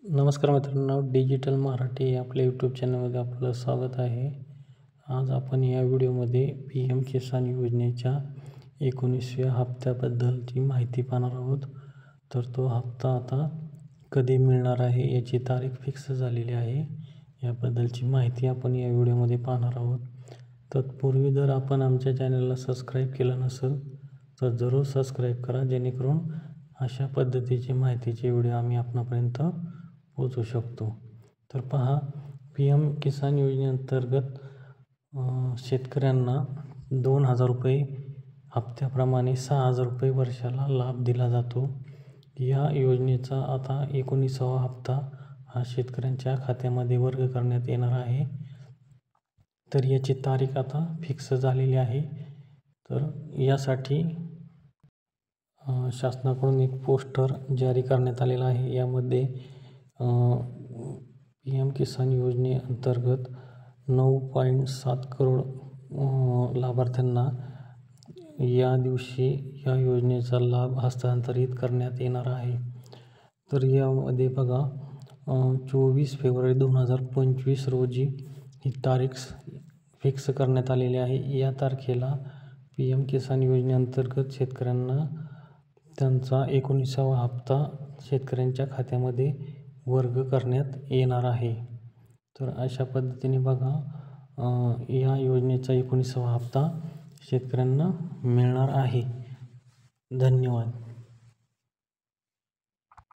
नमस्कार मित्रांनो, डिजिटल मराठी आपल्या यूट्यूब चॅनलमध्ये आपलं स्वागत आहे. आज आपण या व्हिडिओमध्ये PM किसान योजनेच्या 19व्या हप्त्याबद्दलची माहिती पाहणार आहोत. तर तो हप्ता आता कधी मिळणार आहे याची तारीख फिक्स झालेली आहे. याबद्दलची माहिती आपण या व्हिडिओमध्ये पाहणार आहोत. तत्पूर्वी जर आपण आमच्या चॅनलला सबस्क्राईब केलं नसेल तर जरूर सबस्क्राईब करा, जेणेकरून अशा पद्धतीची माहितीचे व्हिडिओ आम्ही आपणापर्यंत पोहोचू शकतो. तर पहा, PM किसान योजनेअंतर्गत शेतकऱ्यांना 2,000 रुपये हप्त्याप्रमाणे 6,000 रुपये वर्षाला लाभ दिला जातो. या योजनेचा आता 19वा हप्ता हा शेतकऱ्यांच्या खात्यामध्ये वर्ग करण्यात येणार आहे. तर याची तारीख आता फिक्स झालेली आहे. तर यासाठी शासनाकडून एक पोस्टर जारी करण्यात आलेला आहे. यामध्ये PM किसान योजनेअंतर्गत 9.7 करोड लाभार्थ्यांना या दिवशी या योजनेचा लाभ हस्तांतरित करण्यात येणार आहे. तर यामध्ये बघा, 24 फेब्रुवारी 2025 रोजी ही तारीख फिक्स करण्यात आलेली आहे. या तारखेला PM किसान योजनेअंतर्गत शेतकऱ्यांना त्यांचा 19वा हप्ता शेतकऱ्यांच्या खात्यामध्ये वर्ग करण्यात येणार आहे. तर अशा पद्धतीने बघा, या योजनेचा 19वा हप्ता शेतकऱ्यांना मिळणार आहे. धन्यवाद.